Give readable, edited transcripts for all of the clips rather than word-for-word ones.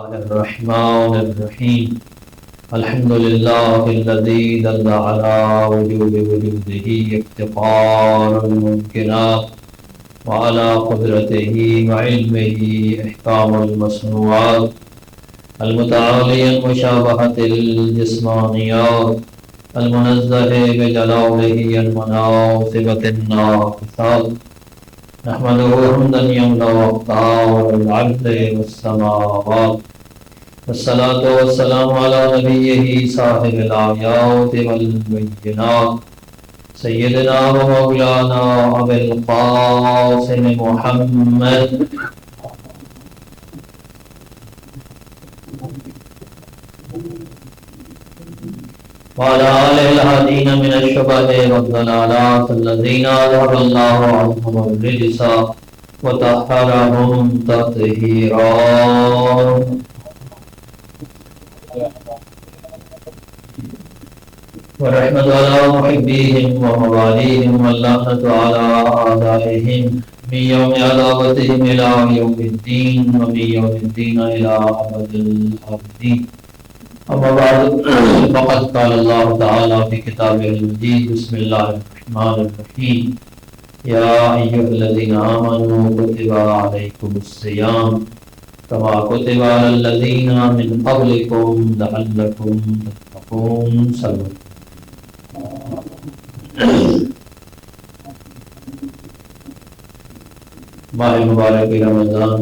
الرحمن الرحيم الحمد لله الذي دل على وجود وجوده افتقار الممكنات وعلى قدرته وعلمه إحكام المصنوعات المتعالي المشابهة الجسمانيات المنزه بجلاله المناصبة الناقصات نحمده حمدا يملأ أقطار العرض والسماوات والصلاة والسلام على نبيه صاحب الآيات والبينات سيدنا ومولانا أبي القاسم محمد وعلى آله الهادين من الشبه والضلالات الذين أذهب الله عنهم الرجس وطهرهم تطهيرا ورحمة على محبيهم ومواليهم واللعنة على أعدائهم من يوم عداوتهم إلى يوم الدين ومن يوم الدين إلى أبد الآبدين. أما بعد فقد قال الله تعالى في كتابه المجيد بسم الله الرحمن الرحيم يا أيها الذين آمنوا كتب عليكم الصيام كما كتب على الذين من قبلكم لعلكم تتقون. صلوا. ماہ مبارک رمضان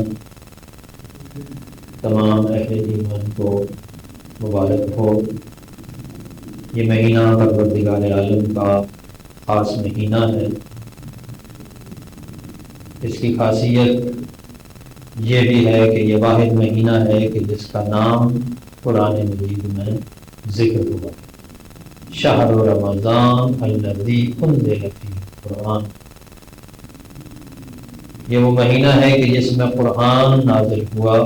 تمام اہل ایمان کو مبارک ہو. یہ مہینہ پروردگار عالم کا خاص مہینہ ہے. اس کی خاصیت یہ بھی ہے کہ یہ واحد مہینہ ہے کہ جس کا نام قرآن مجید میں ذکر ہوا. شہر رمضان الذی انزل فیہ القرآن. یہ وہ مہینہ ہے کہ جس میں قرآن نازل ہوا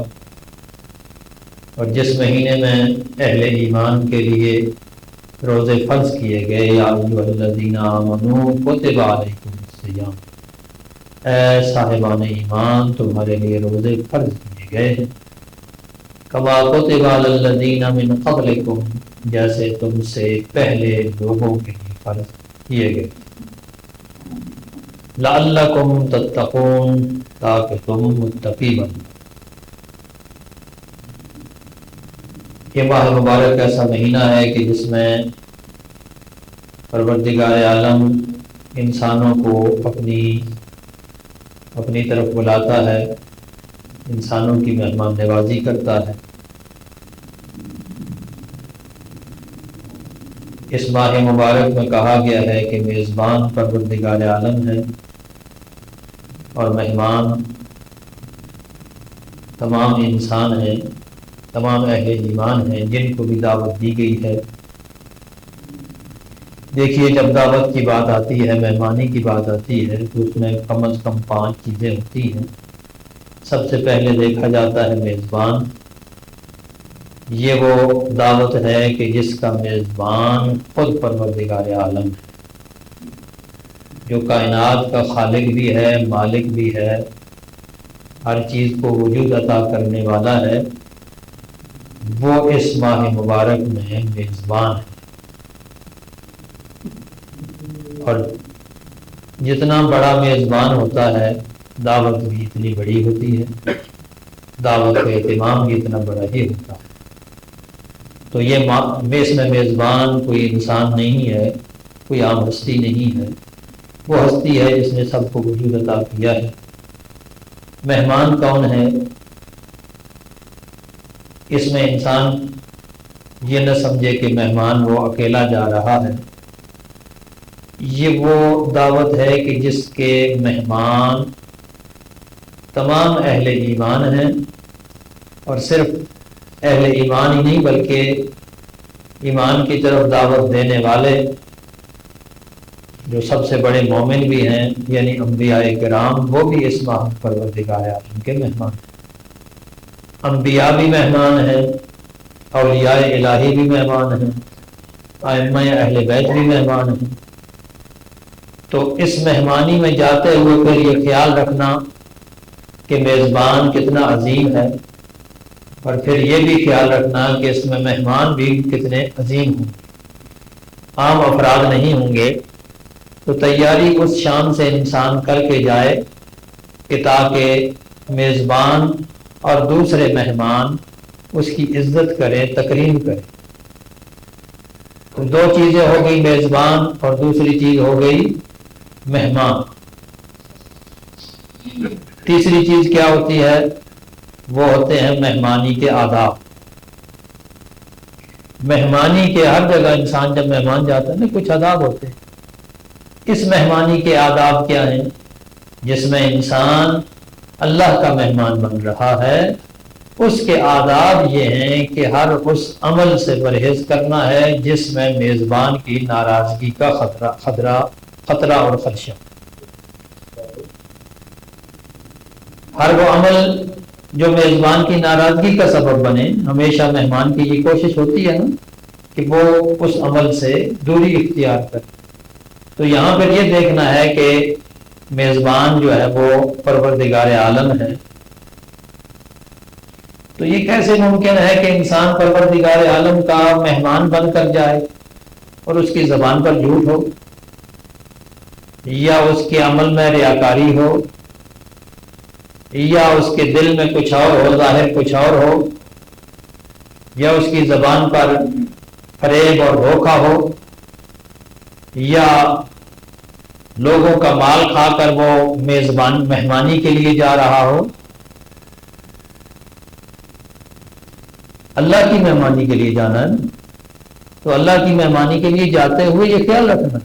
اور جس مہینے میں اہل ایمان کے لیے روزے فرض کیے گئے. یا ایھا الذین آمنوا کتب علیکم الصیام. اے صاحبان ایمان تمہارے لیے روزے فرض کیے گئے ہیں. کما کتب علی الذین من قبلکم جیسے تم سے پہلے لوگوں کے لیے فرض کیے گئے. لعلکم تتقون تاکہ تم متقی بنو. یہ ماہ مبارک ایسا مہینہ ہے کہ جس میں پروردگار عالم انسانوں کو اپنی طرف بلاتا ہے، انسانوں کی مہمان نوازی کرتا ہے. اس ماہ مبارک میں کہا گیا ہے کہ میزبان پروردگار عالم ہے اور مہمان تمام انسان ہیں، تمام اہل ایمان ہیں جن کو بھی دعوت دی گئی ہے. دیکھیے جب دعوت کی بات آتی ہے، مہمانی کی بات آتی ہے تو اس میں کم از کم 5 چیزیں ہوتی ہیں. سب سے پہلے دیکھا جاتا ہے میزبان. یہ وہ دعوت ہے کہ جس کا میزبان خود پروردگار عالم ہے، جو کائنات کا خالق بھی ہے، مالک بھی ہے، ہر چیز کو وجود عطا کرنے والا ہے. وہ اس ماہ مبارک میں میزبان ہے. اور جتنا بڑا میزبان ہوتا ہے دعوت بھی اتنی بڑی ہوتی ہے، دعوت کا اہتمام بھی اتنا بڑا ہی ہوتا ہے. تو یہ اس میں میزبان کوئی انسان نہیں ہے، کوئی عام ہستی نہیں ہے. وہ ہستی ہے جس نے سب کو وجود عطا کیا ہے. مہمان کون ہے؟ اس میں انسان یہ نہ سمجھے کہ مہمان وہ اکیلا جا رہا ہے. یہ وہ دعوت ہے کہ جس کے مہمان تمام اہل ایمان ہیں، اور صرف اہل ایمان ہی نہیں بلکہ ایمان کی طرف دعوت دینے والے جو سب سے بڑے مومن بھی ہیں یعنی انبیاء کرام، وہ بھی اس ماہ پروردگار عالم کے مہمان ہیں. انبیاء بھی مہمان ہیں، اولیاء الہی بھی مہمان ہیں، ائمہ اہل بیت بھی مہمان ہیں. تو اس مہمانی میں جاتے ہوئے پھر یہ خیال رکھنا کہ میزبان کتنا عظیم ہے، اور پھر یہ بھی خیال رکھنا کہ اس میں مہمان بھی کتنے عظیم ہوں، عام افراد نہیں ہوں گے۔ تو تیاری اس شان سے انسان کر کے جائے کہ تاکہ میزبان اور دوسرے مہمان اس کی عزت کریں، تکریم کریں۔ تو دو چیزیں ہو گئی، میزبان اور دوسری چیز ہو گئی مہمان۔ تیسری چیز کیا ہوتی ہے؟ وہ ہوتے ہیں مہمانی کے آداب۔ مہمانی کے ہر جگہ انسان جب مہمان جاتا ہے نا کچھ آداب ہوتے ہیں۔ اس مہمانی کے آداب کیا ہیں؟ جس میں انسان اللہ کا مہمان بن رہا ہے اس کے آداب یہ ہیں کہ ہر اس عمل سے پرہیز کرنا ہے جس میں میزبان کی ناراضگی کا خطرہ اور خدشہ۔ ہر وہ عمل جو میزبان کی ناراضگی کا سبب بنے، ہمیشہ مہمان کی یہ کوشش ہوتی ہے نا کہ وہ اس عمل سے دوری اختیار کرے۔ تو یہاں پر یہ دیکھنا ہے کہ میزبان جو ہے وہ پروردگار عالم ہے۔ تو یہ کیسے ممکن ہے کہ انسان پروردگار عالم کا مہمان بن کر جائے اور اس کی زبان پر جھوٹ ہو، یا اس کے عمل میں ریاکاری ہو، یا اس کے دل میں کچھ اور ہو، ظاہر کچھ اور ہو، یا اس کی زبان پر فریب اور دھوکہ ہو، یا لوگوں کا مال کھا کر وہ مہمانی کے لیے جا رہا ہو۔ اللہ کی مہمانی کے لیے جانا ہے، تو اللہ کی مہمانی کے لیے جاتے ہوئے یہ خیال رکھنا،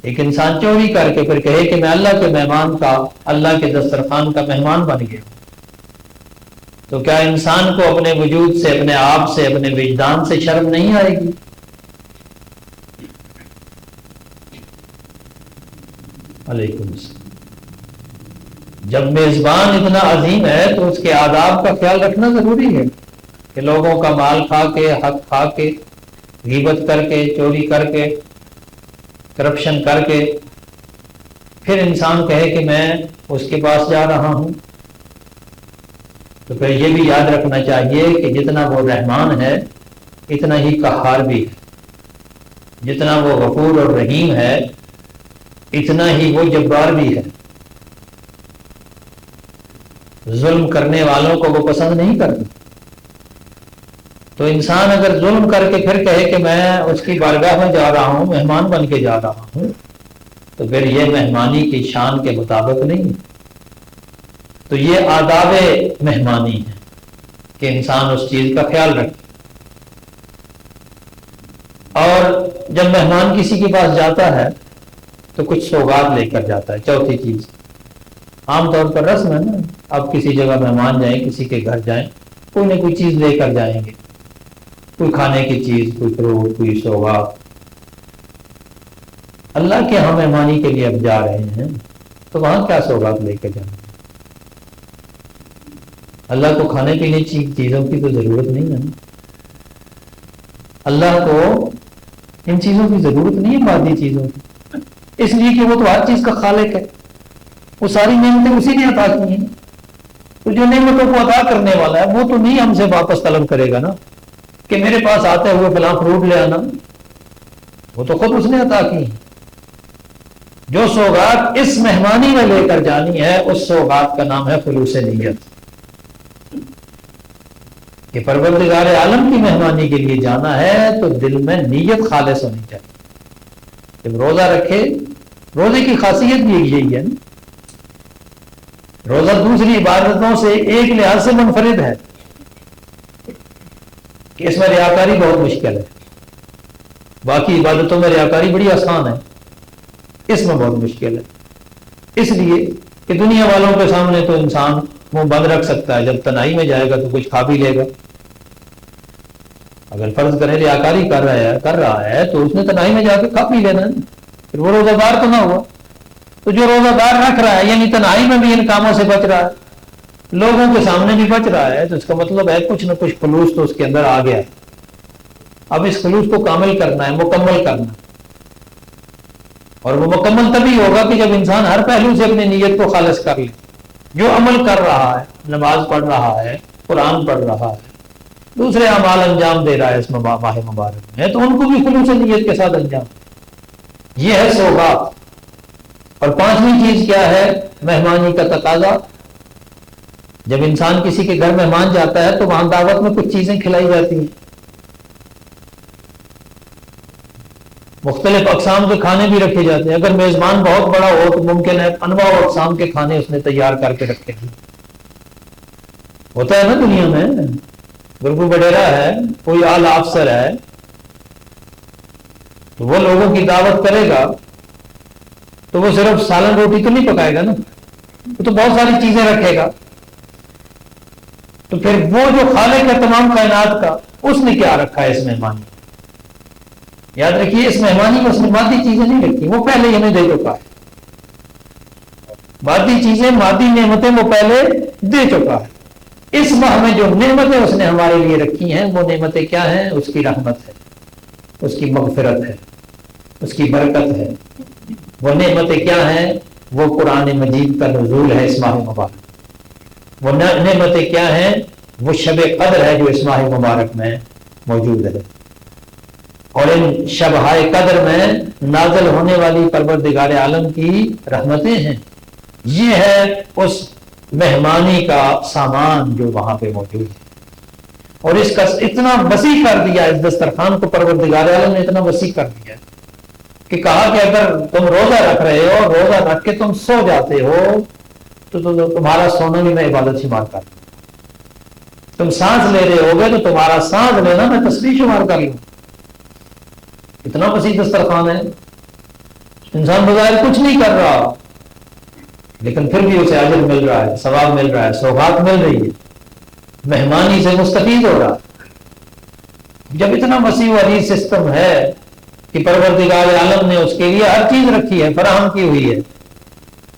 ایک انسان چوری کر کے پھر کہے کہ میں اللہ کے مہمان کا، اللہ کے دسترخوان کا مہمان بن گیا، تو کیا انسان کو اپنے وجود سے، اپنے آپ سے، اپنے وجدان سے شرم نہیں آئے گی؟ علیکم السلام۔ جب میزبان اتنا عظیم ہے تو اس کے آداب کا خیال رکھنا ضروری ہے کہ لوگوں کا مال کھا کے، حق کھا کے، غیبت کر کے، چوری کر کے، کرپشن کر کے پھر انسان کہے کہ میں اس کے پاس جا رہا ہوں، تو پھر یہ بھی یاد رکھنا چاہیے کہ جتنا وہ رحمان ہے اتنا ہی قہار بھی ہے، جتنا وہ غفور اور رحیم ہے اتنا ہی وہ جبار بھی ہے۔ ظلم کرنے والوں کو وہ پسند نہیں کرتا، تو انسان اگر ظلم کر کے پھر کہے کہ میں اس کی بارگاہ میں جا رہا ہوں، مہمان بن کے جا رہا ہوں، تو پھر یہ مہمانی کی شان کے مطابق نہیں۔ تو یہ آداب مہمانی ہے کہ انسان اس چیز کا خیال رکھے۔ اور جب مہمان کسی کے پاس جاتا ہے تو کچھ سوغات لے کر جاتا ہے۔ چوتھی چیز، عام طور پر رسم ہے نا، اب کسی جگہ مہمان جائیں، کسی کے گھر جائیں، کوئی نہ کوئی چیز لے کر جائیں گے، کوئی کھانے کی چیز، کوئی فروٹ، کوئی سوغات۔ اللہ کے ہاں مہمانی کے لیے اب جا رہے ہیں تو وہاں کیا سوغات لے کے جائیں؟ اللہ کو کھانے پینے کی چیزوں کی تو ضرورت نہیں ہے نا، اللہ کو ان چیزوں کی ضرورت نہیں ہے، مادی چیزوں کی، اس لیے کہ وہ تو ہر چیز کا خالق ہے، وہ ساری نعمتیں اسی نے عطا کی ہیں، تو جو نعمتوں کو عطا کرنے والا ہے وہ تو نہیں ہم سے واپس طلب کرے گا نا کہ میرے پاس آتے ہوئے فلاں فروٹ لے آنا، وہ تو خود اس نے عطا کی۔ جو سوغات اس مہمانی میں لے کر جانی ہے اس سوغات کا نام ہے خلوص نیت، کہ پروردگار عالم کی مہمانی کے لیے جانا ہے تو دل میں نیت خالص ہونی چاہیے۔ جب روزہ رکھے، روزے کی خاصیت بھی یہی ہے نا، روزہ دوسری عبادتوں سے ایک لحاظ سے منفرد ہے کہ اس میں ریاکاری بہت مشکل ہے، باقی عبادتوں میں ریاکاری بڑی آسان ہے، اس میں بہت مشکل ہے، اس لیے کہ دنیا والوں کے سامنے تو انسان منہ بند رکھ سکتا ہے، جب تنہائی میں جائے گا تو کچھ کھا بھی لے گا۔ اگر فرض کرے ریاکاری کر رہا ہے تو اس نے تنہائی میں جا کے کھا پی لینا ہے، پھر وہ روزہ دار تو نہ ہوا۔ تو جو روزہ دار رکھ رہا ہے یعنی تنہائی میں بھی ان کاموں سے بچ رہا ہے، لوگوں کے سامنے بھی بچ رہا ہے، تو اس کا مطلب ہے کچھ نہ کچھ خلوص تو اس کے اندر آ گیا ہے۔ اب اس خلوص کو کامل کرنا ہے، مکمل کرنا ہے، اور وہ مکمل تبھی ہوگا کہ جب انسان ہر پہلو سے اپنی نیت کو خالص کر لے۔ جو عمل کر رہا ہے، نماز پڑھ رہا ہے، قرآن پڑھ رہا ہے، دوسرے اعمال انجام دے رہا ہے اس ماہ مبارک میں، تو ان کو بھی خلوص نیت کے ساتھ انجام، یہ ہے سوغات۔ اور پانچویں چیز کیا ہے؟ مہمانی کا تقاضا۔ جب انسان کسی کے گھر مہمان جاتا ہے تو وہاں دعوت میں کچھ چیزیں کھلائی جاتی ہیں، مختلف اقسام کے کھانے بھی رکھے جاتے ہیں۔ اگر میزبان بہت بڑا ہو تو ممکن ہے انواع و اقسام کے کھانے اس نے تیار کر کے رکھے ہیں، ہوتا ہے نا دنیا میں، اگر کوئی وڈیرا ہے، کوئی اعلی افسر ہے تو وہ لوگوں کی دعوت کرے گا تو وہ صرف سالن روٹی تو نہیں پکائے گا نا، وہ تو بہت ساری چیزیں رکھے گا۔ تو پھر وہ جو خالق ہے تمام کائنات کا، اس نے کیا رکھا ہے اس مہمانی؟ یاد رکھیے اس مہمانی میں اس نے مادی چیزیں نہیں رکھی، وہ پہلے ہی ہمیں دے چکا ہے، مادی چیزیں، مادی نعمتیں وہ پہلے دے چکا ہے۔ اس ماہ میں جو نعمتیں اس نے ہمارے لیے رکھی ہیں، وہ نعمتیں کیا ہیں؟ اس کی رحمت ہے، اس کی مغفرت ہے، اس کی برکت ہے۔ وہ نعمتیں کیا ہیں؟ وہ قرآن مجید کا نزول ہے اس ماہ مبارک۔ وہ نعمتیں کیا ہیں؟ وہ شب قدر ہے جو اس ماہ مبارک میں موجود ہے، اور ان شبہائے قدر میں نازل ہونے والی پروردگار عالم کی رحمتیں ہیں۔ یہ ہے اس مہمانی کا سامان جو وہاں پہ موجود ہے، اور اس کا اتنا وسیع کر دیا، اس دسترخوان کو پروردگار عالم نے اتنا وسیع کر دیا کہ کہا کہ اگر تم روزہ رکھ رہے ہو، روزہ رکھ کے تم سو جاتے ہو تو تمہارا سونا بھی میں عبادت شمار کر لوں، تم سانس لے رہے ہوگے تو تمہارا سانس لینا میں تسبیح شمار کر لوں۔ اتنا وسیع دسترخوان ہے، انسان بظاہر کچھ نہیں کر رہا لیکن پھر بھی اسے اجر مل رہا ہے، ثواب مل رہا ہے، سوغات مل رہی ہے، مہمانی سے مستفید ہو رہا ہے۔ جب اتنا وسیع و عریض سسٹم ہے کہ پروردگار عالم نے اس کے لیے ہر چیز رکھی ہے، فراہم کی ہوئی ہے،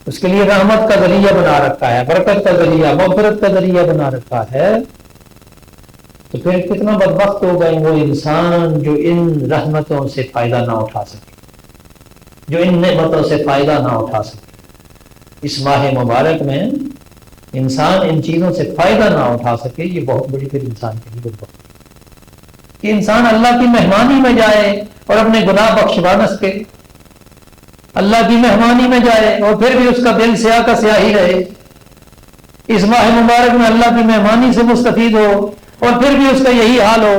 اس کے لیے رحمت کا ذریعہ بنا رکھا ہے، برکت کا ذریعہ، مغفرت کا ذریعہ بنا رکھا ہے، تو پھر کتنا بدبخت ہوگا وہ انسان جو ان رحمتوں سے فائدہ نہ اٹھا سکے، جو ان نعمتوں سے فائدہ نہ اٹھا سکے۔ اس ماہ مبارک میں انسان ان چیزوں سے فائدہ نہ اٹھا سکے، یہ بہت بڑی پھر انسان کے لیے بدبختی ہے کہ انسان اللہ کی مہمانی میں جائے اور اپنے گناہ بخشوا نہ سکے، اللہ کی مہمانی میں جائے اور پھر بھی اس کا دل سیاہ کا سیاہ ہی رہے، اس ماہ مبارک میں اللہ کی مہمانی سے مستفید ہو اور پھر بھی اس کا یہی حال ہو،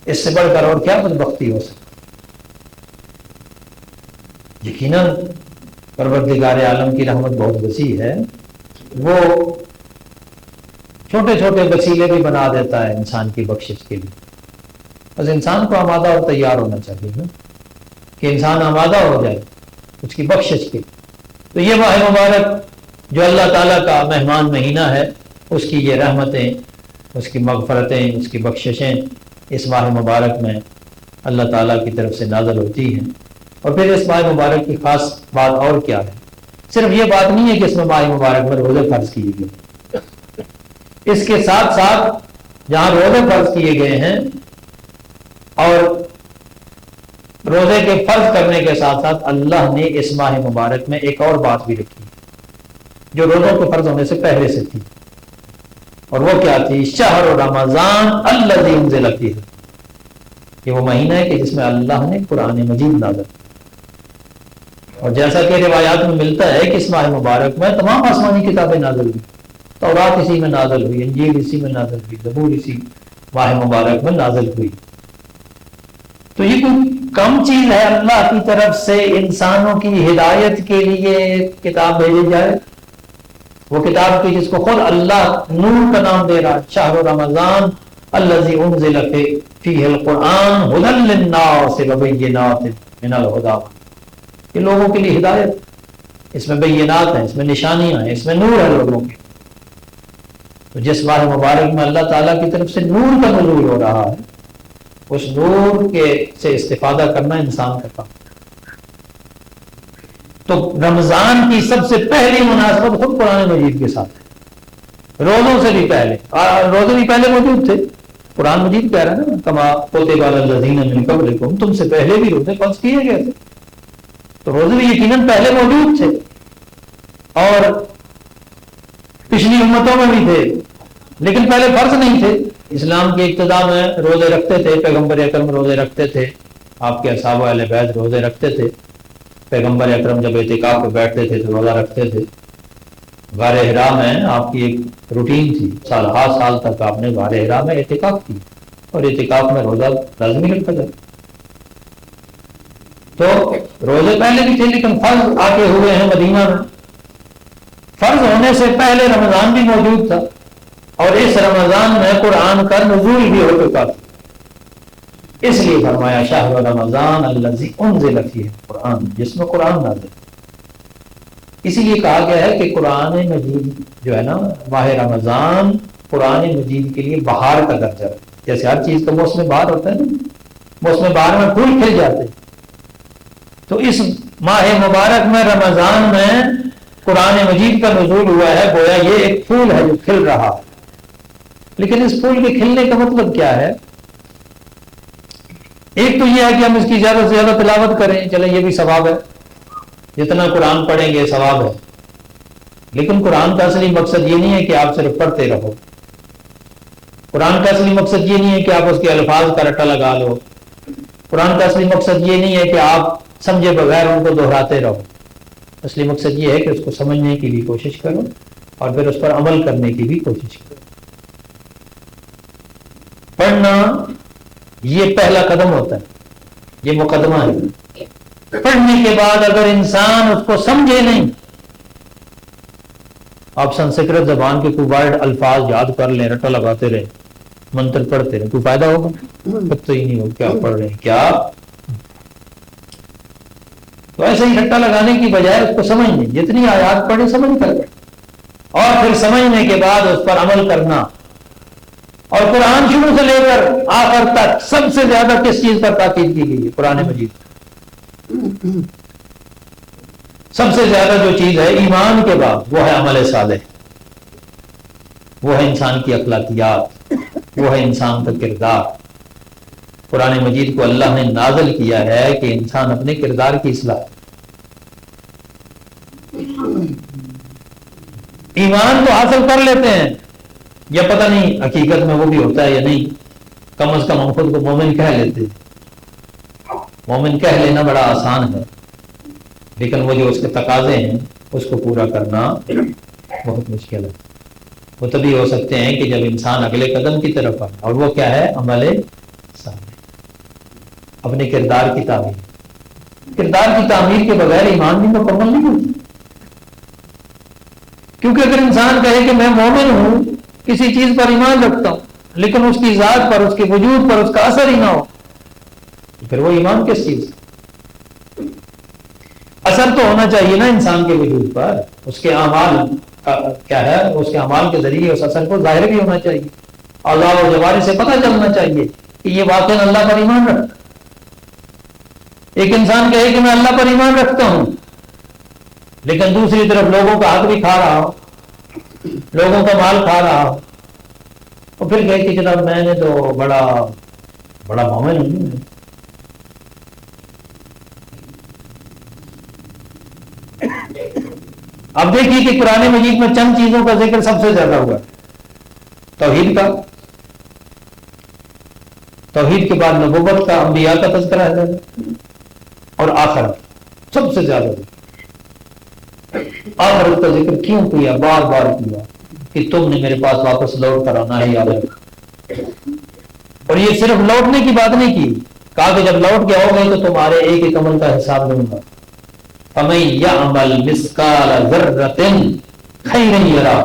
اس سے بڑھ کر اور کیا بدبختی ہو سکتی؟ یقیناً پروردگار عالم کی رحمت بہت وسیع ہے، وہ چھوٹے چھوٹے وسیلے بھی بنا دیتا ہے انسان کی بخشش کے لیے، بس انسان کو آمادہ اور تیار ہونا چاہیے نا، کہ انسان آمادہ ہو جائے اس کی بخشش کے۔ تو یہ ماہ مبارک جو اللہ تعالیٰ کا مہمان مہینہ ہے، اس کی یہ رحمتیں، اس کی مغفرتیں، اس کی بخششیں اس ماہ مبارک میں اللہ تعالیٰ کی طرف سے نازل ہوتی ہیں۔ اور پھر اس ماہ مبارک کی خاص بات اور کیا ہے؟ صرف یہ بات نہیں ہے کہ اس میں ماہ مبارک میں روزے فرض کیے گئے، اس کے ساتھ ساتھ جہاں روزے فرض کیے گئے ہیں اور روزے کے فرض کرنے کے ساتھ ساتھ اللہ نے اس ماہ مبارک میں ایک اور بات بھی رکھی جو روزوں کے فرض ہونے سے پہلے سے تھی، اور وہ کیا تھی؟ شہر رمضان الذی انزل فیہ، یہ وہ مہینہ ہے کہ جس میں اللہ نے قرآن مجید نازل، اور جیسا کہ روایات میں ملتا ہے کہ اس ماہ مبارک میں تمام آسمانی کتابیں نازل ہوئی، تورات اسی میں نازل ہوئی، انجیل اسی میں نازل ہوئی، زبور اسی ماہ مبارک میں نازل ہوئی۔ تو یہ کوئی کم چیز ہے اللہ کی طرف سے انسانوں کی ہدایت کے لیے کتاب بھیجی جائے؟ وہ کتاب کی جس کو خود اللہ نور کا نام دے رہا ہے، شہر رمضان الذی انزل فیہ القرآن ھدی للناس وبینات من الھدی، یہ لوگوں کے لیے ہدایت، اس میں بینات ہیں، اس میں نشانیاں ہیں، اس میں نور ہے لوگوں کے۔ تو جس ماہ مبارک میں اللہ تعالیٰ کی طرف سے نور کا نزول ہو رہا ہے، اس نور کے سے استفادہ کرنا انسان کا کام۔ تو رمضان کی سب سے پہلی مناسبت خود قرآن مجید کے ساتھ ہے، روزوں سے بھی پہلے، روزے بھی پہلے موجود تھے، قرآن مجید کہہ رہا ہے نا کما کتب علی الذین من قبلکم، تم سے پہلے بھی روزے فرض کیے گئے تھے، تو روزے بھی یقیناً پہلے موجود تھے اور پچھلی امتوں میں بھی تھے، لیکن پہلے فرض نہیں تھے. اسلام کی ابتدا میں روزے رکھتے تھے, پیغمبر اکرم روزے رکھتے تھے, آپ کے اصحاب و اہل بیت روزے رکھتے تھے. پیغمبر اکرم جب اعتکاف پہ بیٹھتے تھے تو روزہ رکھتے تھے. غار حرا میں آپ کی ایک روٹین تھی, سال تک آپ نے غار حرا میں اعتکاف کی, اور اعتکاف میں روزہ لازمی رکھا جاتا. تو روزے پہلے بھی تھے, لیکن فرض آ کے ہوئے ہیں مدینہ میں. فرض ہونے سے پہلے رمضان بھی موجود تھا, اور اس رمضان میں قرآن کا نزول بھی ہو چکا تھا. اس لیے فرمایا شہر رمضان الذی انزل فیہ القرآن, جس میں قرآن نازل. اسی لیے کہا گیا ہے کہ قرآن مجید جو ہے نا, ماہ رمضان قرآن مجید کے لیے بہار کا درجہ ہے. جیسے ہر چیز کا موسم بہار ہوتا ہے نا, موسم بہار میں پھول کھل جاتے ہیں, تو اس ماہ مبارک میں رمضان میں قرآن مجید کا نزول ہوا ہے. گویا یہ ایک پھول ہے جو کھل رہا ہے. لیکن اس پھول کے کھلنے کا مطلب کیا ہے؟ ایک تو یہ ہے کہ ہم اس کی زیادہ سے زیادہ تلاوت کریں, چلیں یہ بھی ثواب ہے, جتنا قرآن پڑھیں گے ثواب ہے. لیکن قرآن کا اصلی مقصد یہ نہیں ہے کہ آپ صرف پڑھتے رہو. قرآن کا اصلی مقصد یہ نہیں ہے کہ آپ اس کے الفاظ کا رٹا لگا لو. قرآن کا اصلی مقصد یہ نہیں ہے کہ آپ سمجھے بغیر ان کو دہراتے رہو. اصلی مقصد یہ ہے کہ اس کو سمجھنے کی بھی کوشش کرو, اور پھر اس پر عمل کرنے کی بھی کوشش کرو. پڑھنا یہ پہلا قدم ہوتا ہے, یہ مقدمہ ہے. پڑھنے کے بعد اگر انسان اس کو سمجھے نہیں, آپ سنسکرت زبان کے کوئی ورڈ الفاظ یاد کر لیں, رٹا لگاتے رہے, منتر پڑھتے رہے, کوئی فائدہ ہوگا؟ پتہ ہی نہیں ہو کیا پڑھ رہے ہیں کیا. تو ایسے ہی رٹا لگانے کی بجائے اس کو سمجھنے, جتنی آیات پڑھیں سمجھ کر پڑھیں, اور پھر سمجھنے کے بعد اس پر عمل کرنا. اور قرآن شروع سے لے کر آخر تک سب سے زیادہ کس چیز پر تاکید کی گئی ہے؟ قرآن مجید. سب سے زیادہ جو چیز ہے ایمان کے بعد وہ ہے عمل صالح, وہ ہے انسان کی اخلاقیات, وہ ہے انسان کا کردار. قرآن مجید کو اللہ نے نازل کیا ہے کہ انسان اپنے کردار کی اصلاح. ایمان تو حاصل کر لیتے ہیں, یا پتہ نہیں حقیقت میں وہ بھی ہوتا ہے یا نہیں, کم از کم ہم خود کو مومن کہہ لیتے ہیں. مومن کہہ لینا بڑا آسان ہے, لیکن وہ جو اس کے تقاضے ہیں اس کو پورا کرنا بہت مشکل ہے. وہ تبھی ہو سکتے ہیں کہ جب انسان اگلے قدم کی طرف آئے, اور وہ کیا ہے؟ عمل صالح, اپنے کردار کی تعمیر. کردار کی تعمیر کے بغیر ایمان بھی مکمل نہیں ہوتی. کیونکہ اگر انسان کہے کہ میں مومن ہوں, کسی چیز پر ایمان رکھتا ہوں, لیکن اس کی ذات پر, اس کے وجود پر اس کا اثر ہی نہ ہو, پھر وہ ایمان کس چیز؟ اثر تو ہونا چاہیے نا انسان کے وجود پر, اس کے اعمال کیا ہے, اس کے اعمال کے ذریعے اس اثر کو ظاہر بھی ہونا چاہیے. اللہ و جوارح سے پتہ چلنا چاہیے کہ یہ واقعا اللہ پر ایمان رکھتا. ایک انسان کہے کہ میں اللہ پر ایمان رکھتا ہوں, لیکن دوسری طرف لوگوں کا حق بھی کھا رہا ہو, لوگوں کا مال کھا رہا ہو, اور پھر کہے کہ جناب میں نے تو بڑا مومن ہوں. اب دیکھیے کہ قرآن مجید میں چند چیزوں کا ذکر سب سے زیادہ ہوا. توحید کا, توحید کے بعد نبوت کا, انبیاء کا تذکرہ ہے, اور آخرت سب سے زیادہ ذکر. آخرت کا ذکر کیوں کیا؟ بار بار کیا کہ تم نے میرے پاس واپس لوٹ کر آنا ہے, یاد رکھو. اور یہ صرف لوٹنے کی بات نہیں کی, کہا کہ جب لوٹ کے آؤ گے تو تمہارے ایک ایک عمل کا حساب دوں گا. فَمَن يَعْمَلْ مِثْقَالَ ذَرَّةٍ خَيْرًا يَرَهُ,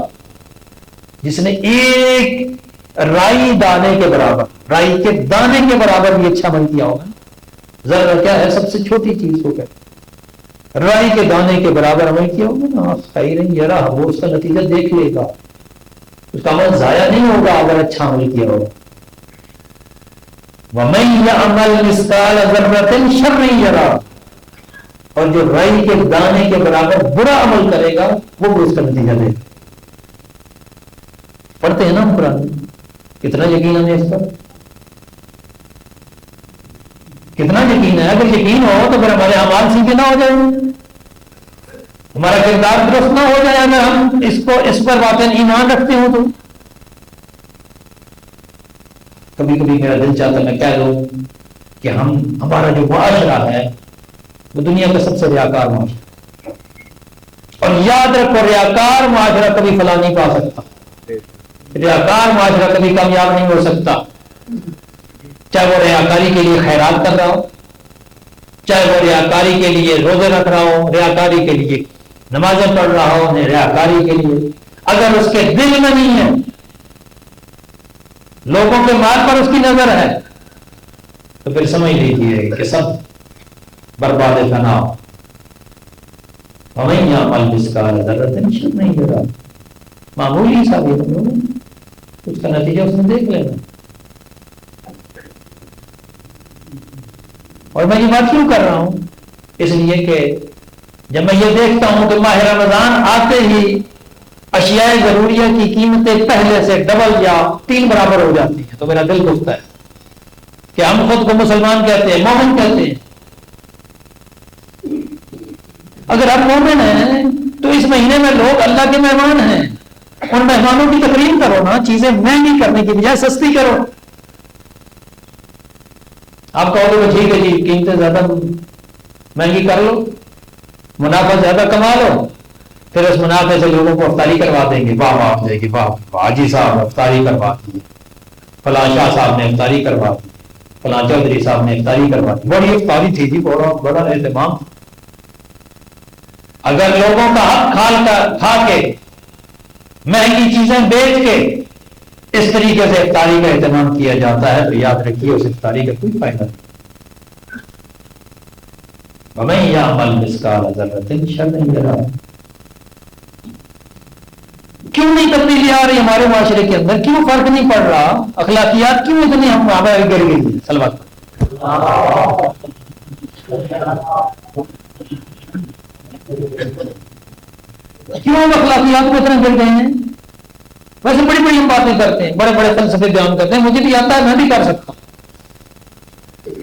جس نے ایک رائی دانے کے برابر, رائی کے دانے کے برابر بھی اچھا عمل کیا ہوگا. ذرہ کیا ہے؟ سب سے چھوٹی چیز کو کہتے ہیں. رائی کے دانے کے برابر عمل کیا ہوگا نا, خَيْرًا يَرَهُ, وہ اس کا نتیجہ دیکھ لے گا, اس کا عمل ضائع نہیں ہوگا اگر اچھا عمل کیا ہوگا. وَمَن يَعْمَلْ مِثْقَالَ ذَرَّةٍ شَرًّا يَرَهُ, اور جو رائی کے دانے کے برابر برا عمل کرے گا وہ بھی اس کا نتیجہ دے گا. پڑھتے ہیں نا ہم قرآن, کتنا یقین ہمیں اس پر, کتنا یقین ہے. اگر یقین ہو تو پھر ہمارے اعمال سیدھے نہ ہو جائیں, ہمارا کردار درست نہ ہو جائے. اگر ہم اس پر واقعا ایمان رکھتے ہوں تو کبھی کبھی میرا دل چاہتا میں کہہ دوں کہ ہمارا جو معاشرہ ہے وہ دنیا کا سب سے ریاکار معاشرہ، اور یاد رکھو ریاکار معاشرہ کبھی فلاح نہیں پا سکتا، ریاکار معاشرہ کبھی کامیاب نہیں ہو سکتا، چاہے وہ ریاکاری کے لیے خیرات کر رہا ہو، چاہے وہ ریاکاری کے لیے روزے رکھ رہا ہو، ریاکاری کے لیے نمازیں پڑھ رہا ہو، ریاکاری کے لیے اگر اس کے دل میں نہیں ہے، لوگوں کے مال پر اس کی نظر ہے، تو پھر سمجھ لیجیے کہ سب برباد فنا ہو۔ وَمَن يَعْمَلْ مِثْقَالَ ذَرَّةٍ شَرًّا يَرَهُ، معمولی سا بھی اس کا نتیجہ اس نے دیکھ لینا۔ اور میں یہ بات کیوں کر رہا ہوں؟ اس لیے کہ جب میں یہ دیکھتا ہوں کہ ماہ رمضان آتے ہی اشیاء ضروریہ کی قیمتیں پہلے سے ڈبل یا 3 برابر ہو جاتی ہیں، تو میرا دل دکھتا ہے کہ ہم خود کو مسلمان کہتے ہیں، مومن کہتے ہیں۔ اگر آپ مومن ہیں تو اس مہینے میں لوگ اللہ کے مہمان ہیں، ان مہمانوں کی تقریب کرو نا، چیزیں مہنگی کرنے کی بجائے سستی کرو۔ آپ کہو گے ٹھیک ہے جی، قیمتیں زیادہ مہنگی کر لو، منافع زیادہ کما لو، پھر اس منافع سے لوگوں کو افطاری کروا دیں گے، واہ واہ جائے گی، واہ حاجی صاحب افطاری کروا دی، فلاں شاہ صاحب نے افطاری کروا دی، فلاں چودھری صاحب نے افطاری کروا دی، بڑی افطاری تھی جی، بڑا اہتمام۔ اگر لوگوں کا حق کھا کے مہنگی چیزیں بیچ کے اس طریقے سے افطاری کا اہتمام کیا جاتا ہے تو یاد رکھیے اس افطاری کا کوئی فائدہ نہیں۔ وَمَن يَعْمَلْ مِثْقَالَ ذَرَّةٍ شَرًّا يَرَهُ۔ کیوں نہیں تبدیلی آ رہی ہمارے معاشرے کے اندر؟ کیوں فرق نہیں پڑ رہا؟ اخلاقیات کیوں اتنی ہم گر گئی ہیں؟ سلوات کیوں ہم اخلاقیات میں اتنے گر گئے ہیں؟ ویسے بڑی بڑی ہم باتیں کرتے ہیں، بڑے بڑے فلسفے بیان کرتے ہیں، مجھے بھی آتا ہے، میں بھی کر سکتا ہوں،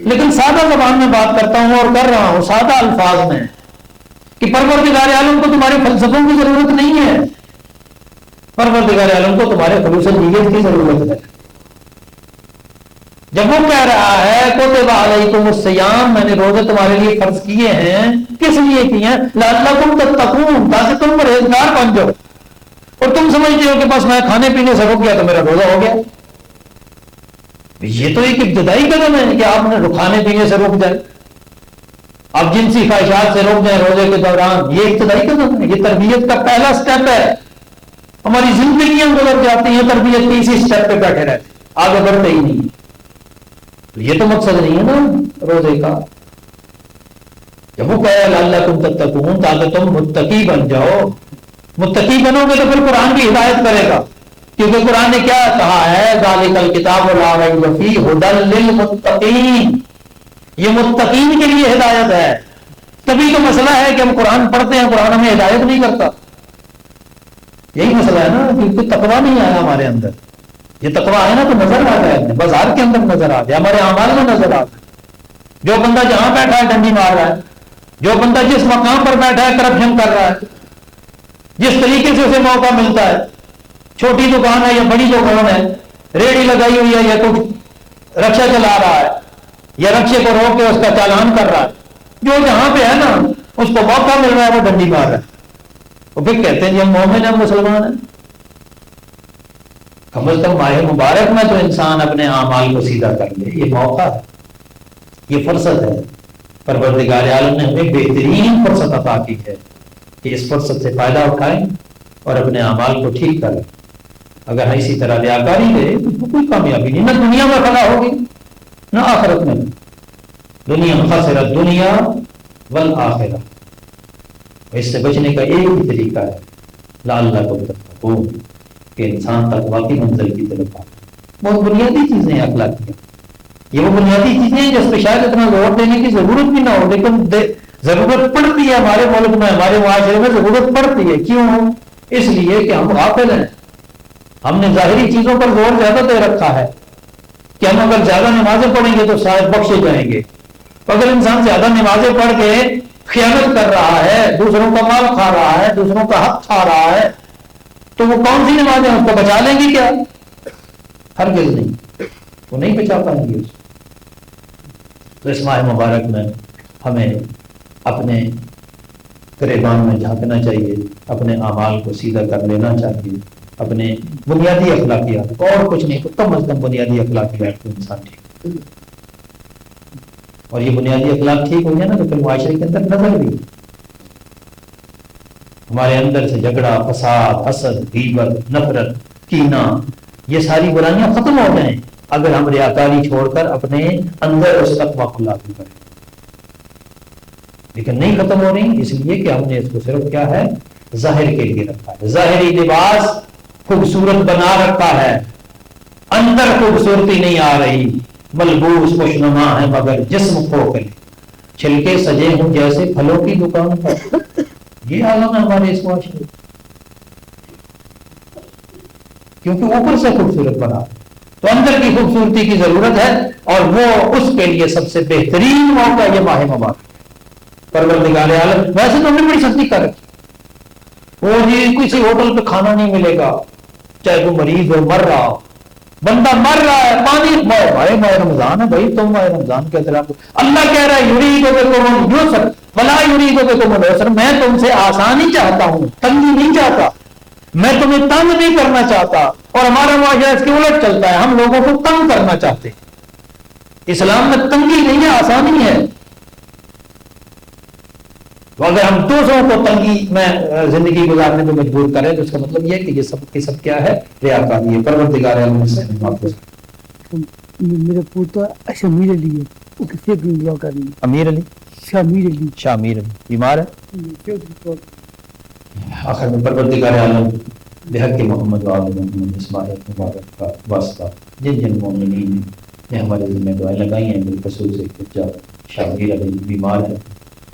لیکن سادہ زبان میں بات کرتا ہوں اور کر رہا ہوں سادہ الفاظ میں کہ پروردگار عالم کو تمہارے فلسفوں کی ضرورت نہیں ہے، پروردگار عالم کو تمہارے خلوص نیت کی ضرورت ہے۔ جب وہ کہہ رہا ہے کتب علیکم الصیام، میں نے روزے تمہارے لیے فرض کیے ہیں، کس لیے کیے ہیں؟ لعلکم تتقون، تاکہ تم پرہیزگار بن جاؤ، اور تم سمجھتے ہو کہ بس میں کھانے پینے سے رک گیا تو میرا روزہ ہو گیا۔ یہ تو ایک ابتدائی قدم ہے کہ آپ نے کھانے پینے سے رک جائے، آپ جنسی خواہشات سے رک جائیں روزے کے دوران، یہ ابتدائی قدم ہے، یہ تربیت کا پہلا سٹیپ ہے۔ ہماری زندگیاں گزر جاتی ہیں تربیت کے اسی سٹیپ پہ بیٹھے رہتے، آگے بڑھتے ہی نہیں۔ تو یہ تو مقصد نہیں ہے نا روزے کا۔ جب وہ کہہ لعلکم تتقون، تاکہ تم متقی بن جاؤ، متقی بنو گے تو پھر قرآن کی ہدایت کرے گا، کیونکہ قرآن نے کیا کہا ہے؟ ذالک الکتاب لا ریب فیہ ھدی للمتقین، یہ متقین کے لیے ہدایت ہے۔ تبھی تو مسئلہ ہے کہ ہم قرآن پڑھتے ہیں، قرآن ہمیں ہدایت نہیں کرتا، یہی مسئلہ ہے نا، کیونکہ تقویٰ نہیں آیا ہمارے اندر۔ یہ تقویٰ ہے نا تو نظر آ جائے، بازار کے اندر نظر آ جائے، ہمارے اعمال میں نظر آ جائے۔ جو بندہ جہاں بیٹھا ہے ڈنڈی مار رہا ہے، جو بندہ جس مقام پر بیٹھا ہے کرپشن کر رہا ہے، جس طریقے سے اسے موقع ملتا ہے، چھوٹی دکان ہے یا بڑی دکان ہے، ریڑھی لگائی ہوئی ہے یا کچھ رکشہ چلا رہا ہے یا رکشے کو روک کے اس کا چالان کر رہا ہے، جو جہاں پہ ہے نا اس کو موقع مل رہا ہے وہ ڈنڈی مار رہا ہے، وہ پھر کہتے ہیں جی ہم مومن ہیں، ہم مسلمان ہیں۔ کم از کم ماہ مبارک میں تو انسان اپنے اعمال کو سیدھا کر لے، یہ موقع ہے، یہ فرصت ہے۔ پروردگار عالم نے ہمیں بہترین فرصت عطا کی ہے کہ اس فرصت سے فائدہ اٹھائیں اور اپنے اعمال کو ٹھیک کریں۔ اگر اسی طرح ریاکاری کرے تو کوئی کامیابی نہیں، نہ دنیا میں فلاح ہوگی نہ آخرت میں۔ دنیا خسرت دنیا والآخرہ۔ اس سے بچنے کا ایک ہی طریقہ ہے لعلکم تتقون، کہ انسان تقویٰ کی منزل کی طرف آئے۔ بہت بنیادی چیزیں ہیں اخلاقیات، یہ وہ بنیادی چیزیں ہیں جس پہ شاید اتنا زور دینے کی ضرورت بھی نہ ہو، لیکن ضرورت پڑتی ہے ہمارے ملک میں، ہمارے معاشرے میں ضرورت پڑتی ہے۔ کیوں؟ اس لیے کہ ہم غافل ہیں، ہم نے ظاہری چیزوں پر زور زیادہ دے رکھا ہے کہ ہم اگر زیادہ نمازیں پڑھیں گے تو شاید بخشے جائیں گے۔ تو اگر انسان زیادہ نمازیں پڑھ کے خیانت کر رہا ہے، دوسروں کا مال کھا رہا ہے، دوسروں کا حق کھا رہا ہے، تو وہ کون سی نمازیں اس کو بچا لیں گی کیا؟ ہرگز نہیں، وہ نہیں بچا پائیں گے اس کو۔ تو اس ماہ مبارک میں ہمیں اپنے گریبان میں جھانکنا چاہیے، اپنے اعمال کو سیدھا کر لینا چاہیے، اپنے بنیادی اخلاقیات کو، اور کچھ نہیں تو کم از کم بنیادی اخلاقیات کو انسان ٹھیک، اور یہ بنیادی اخلاق ٹھیک ہو گیا نا تو پھر معاشرے کے اندر نظر بھی ہمارے اندر سے جھگڑا، فساد، حسد، غیبت، نفرت، کینہ، یہ ساری برائیاں ختم ہو جائیں اگر ہم ریاکاری چھوڑ کر اپنے اندر اس تقویٰ کو لاگو کریں، لیکن نہیں ختم ہو رہی، اس لیے کہ ہم نے اس کو صرف کیا ہے ظاہر کے لیے رکھا ہے، ظاہری لباس خوبصورت بنا رکھا ہے، اندر خوبصورتی نہیں آ رہی، ملبوس خوشنما ہے مگر جسم کھوکھلے، چھلکے سجے ہوں جیسے پھلوں کی دکان پر، یہ عالم ہے ہمارے اس معاشرے، کیونکہ اوپر سے خوبصورت بنا، تو اندر کی خوبصورتی کی ضرورت ہے، اور وہ اس کے لیے سب سے بہترین موقع یہ ماہ مبارک۔ پروردگار عالم ویسے تو ہم نے بڑی سختی کر رکھی، وہ جی کسی ہوٹل پہ کھانا نہیں ملے گا، چاہے وہ مریض ہو، مر رہا ہو، بندہ مر رہا ہے، پانی ماہ رمضان ہے بھائی، تم ماہ رمضان کے اطلاع اللہ کہہ رہا ہے یرید بکم اليسر ولا یرید بکم العسر، میں تم سے آسانی چاہتا ہوں، تنگی نہیں چاہتا، میں تمہیں تنگ نہیں کرنا چاہتا، اور ہمارا معاشرہ اس کے الٹ چلتا ہے، ہم لوگوں کو تنگ کرنا چاہتے ہیں۔ اسلام میں تنگی نہیں ہے، آسانی ہے، تو اگر ہم دوسروں کو تنگی میں زندگی گزارنے میں مجبور کریں تو اس کا مطلب یہ ہے کہ یہ سب کی سب کیا ہے، ریاکاری ہے۔ پروردگار عالم سے محفوظ۔ میرا پوتا شمیر علی ہے، وہ کسی بھی دعا کرنی ہے۔ امیر علی، شامیر علی، شامیر علی بیمار ہے۔ آخر میں پروردگار عالم بحق محمد و آل محمد اسماعیل مبارک کا واسطہ جن جن مومنین نے ہمارے ذمہ دعائیں لگائی ہیں، بالخصوص جب شامیر علی بیمار ہے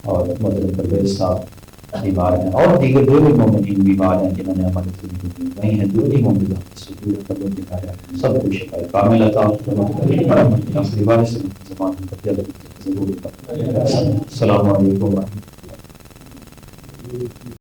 اور محترم پرویز صاحب بیمار ہیں، اور دیگر جو بھی مومنین بیمار ہیں جنہوں نے ہمارے ذمہ دعائیں ہیں، جو بھی مومنات سب کو شفا کامل عطا فرمائے۔ آخری بار سے زبان میں ضرور۔ السلام علیکم ورحمۃ اللہ۔